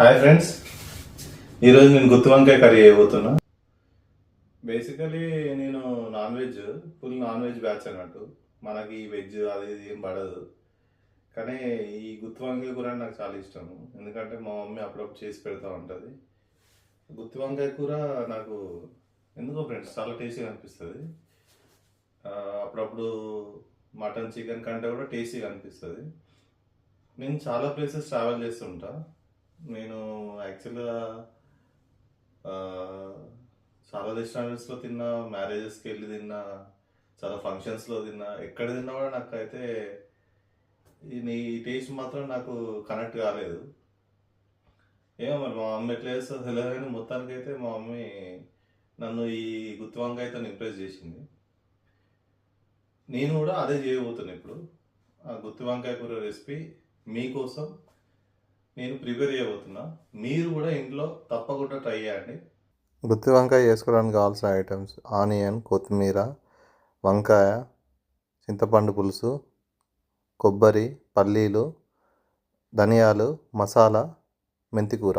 Hi friends, ఈరోజు నేను గుత్తి వంకాయ కర్రీ చేయబోతున్నా. బేసికలీ నేను ఫుల్ నాన్ వెజ్ బ్యాచ్ అన్నట్టు. మనకి వెజ్ అది ఇది ఏం పడదు. కానీ ఈ గుత్తి వంకాయ కూర నాకు చాలా ఇష్టం. ఎందుకంటే మా మమ్మీ అప్పుడప్పుడు చేసి పెడతా ఉంటుంది. గుత్తి వంకాయ కూర నాకు ఎందుకో ఫ్రెండ్స్ చాలా టేస్టీగా అనిపిస్తుంది. అప్పుడప్పుడు మటన్ చికెన్ కంటే కూడా టేస్టీగా అనిపిస్తుంది. నేను చాలా ప్లేసెస్ ట్రావెల్ చేస్తుంటా. నేను యాక్చువల్గా చాలా రెస్టారెంట్స్లో తిన్నా, మ్యారేజెస్కి వెళ్ళి తిన్నా, చాలా ఫంక్షన్స్లో తిన్నా, ఎక్కడ తిన్నా కూడా నాకైతే ఈ టేస్ట్ మాత్రం నాకు కనెక్ట్ కాలేదు. ఏమో మరి మా మమ్మీ ఎట్లా చేస్తుందో తెలియదు, కానీ మొత్తానికైతే మా మమ్మీ నన్ను ఈ గుత్తి వంకాయతో ఇంప్రెస్ చేసింది. నేను కూడా అదే చేయబోతున్నాను ఇప్పుడు. ఆ గుత్తి వంకాయ కూర రెసిపీ మీకోసం నేను ప్రిపేర్ చేయబోతున్నా. మీరు కూడా ఇంట్లో తప్పకుండా ట్రై చేయండి. గుత్తి వంకాయ చేసుకోవడానికి కావాల్సిన ఐటమ్స్: ఆనియన్, కొత్తిమీర, వంకాయ, చింతపండు పులుసు, కొబ్బరి, పల్లీలు, ధనియాలు, మసాలా, మెంతికూర.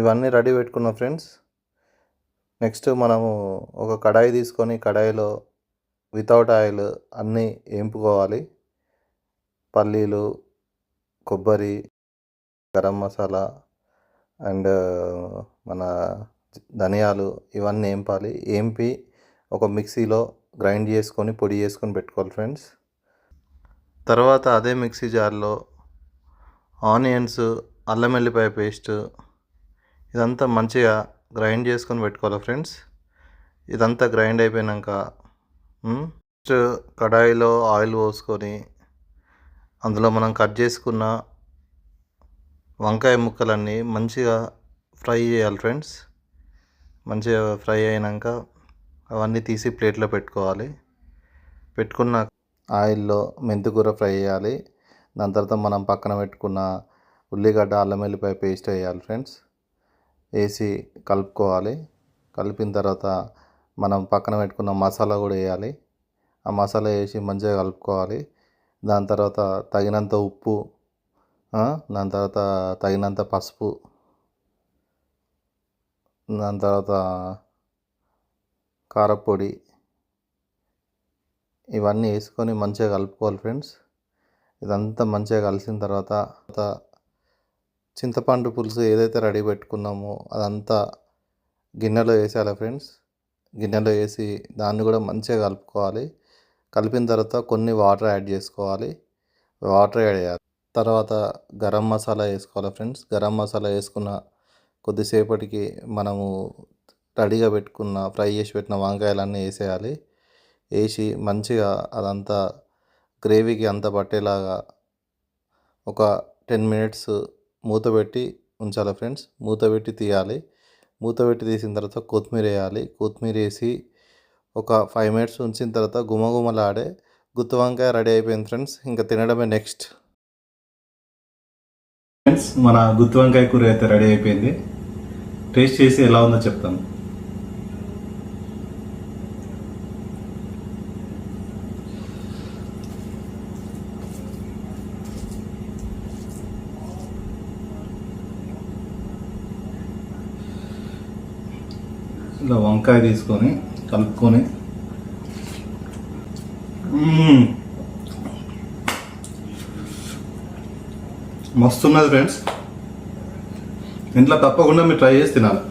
ఇవన్నీ రెడీ పెట్టుకున్నాం ఫ్రెండ్స్. నెక్స్ట్ మనము ఒక కడాయి తీసుకొని కడాయిలో వితౌట్ ఆయిల్ అన్నీ వేపుకోవాలి. పల్లీలు, కొబ్బరి, గరం మసాలా అండ్ మన ధనియాలు ఇవన్నీ వేంపి ఒక మిక్సీలో గ్రైండ్ చేసుకొని పొడి చేసుకొని పెట్టుకోవాలి ఫ్రెండ్స్. తర్వాత అదే మిక్సీ జార్లో ఆనియన్స్, అల్లం వెల్లిపాయ పేస్ట్ ఇదంతా మంచిగా గ్రైండ్ చేసుకొని పెట్టుకోవాలి ఫ్రెండ్స్. ఇదంతా గ్రైండ్ అయిపోయాక నెక్స్ట్ కడాయిలో ఆయిల్ పోసుకొని అందులో మనం కట్ చేసుకున్న వంకాయ ముక్కలన్నీ మంచిగా ఫ్రై చేయాలి ఫ్రెండ్స్. మంచిగా ఫ్రై అయినాక అవన్నీ తీసి ప్లేట్లో పెట్టుకోవాలి. పెట్టుకున్న ఆయిల్లో మెంతికూర ఫ్రై చేయాలి. దాని తర్వాత మనం పక్కన పెట్టుకున్న ఉల్లిగడ్డ, అల్లం వెల్లిపాయ పేస్ట్ వేయాలి ఫ్రెండ్స్. వేసి కలుపుకోవాలి. కలిపిన తర్వాత మనం పక్కన పెట్టుకున్న మసాలా కూడా వేయాలి. ఆ మసాలా వేసి మంచిగా కలుపుకోవాలి. దాని తర్వాత తగినంత ఉప్పు, దాని తర్వాత తగినంత పసుపు, దాని తర్వాత కారపొడి ఇవన్నీ వేసుకొని మంచిగా కలుపుకోవాలి ఫ్రెండ్స్. ఇదంతా మంచిగా కలిసిన తర్వాత చింతపండు పులుసు ఏదైతే రెడీ పెట్టుకున్నామో అదంతా గిన్నెలో వేసేయాలి ఫ్రెండ్స్. గిన్నెలో వేసి దాన్ని కూడా మంచిగా కలుపుకోవాలి. కలిపిన తర్వాత కొన్ని వాటర్ యాడ్ చేసుకోవాలి. వాటర్ యాడ్ చేయాలి. తర్వాత గరం మసాలా వేసుకోవాలి ఫ్రెండ్స్. గరం మసాలా వేసుకున్న కొద్దిసేపటికి మనము రెడీగా పెట్టుకున్న ఫ్రై చేసి పెట్టిన వంకాయలన్నీ వేసేయాలి. వేసి మంచిగా అదంతా గ్రేవీకి అంతా పట్టేలాగా ఒక 10 minutes మూత పెట్టి ఉంచాలి ఫ్రెండ్స్. మూత పెట్టి తీయాలి. మూత పెట్టి తీసిన తర్వాత కొత్తిమీర వేయాలి. కొత్తిమీర వేసి ఒక 5 minutes ఉంచిన తర్వాత గుమగుమలాడే గుత్తి వంకాయ రెడీ అయిపోయింది ఫ్రెండ్స్. ఇంకా తినడమే నెక్స్ట్. ఫ్రెండ్స్, మన గుత్తి వంకాయ కూర అయితే రెడీ అయిపోయింది. టేస్ట్ చేసి ఎలా ఉందో చెప్తాను. ఇలా వంకాయ తీసుకొని కలుపుకొని మస్తున్నది ఫ్రెండ్స్. ఇంట్లో తప్పకుండా మీరు ట్రై చేసి తినాలి.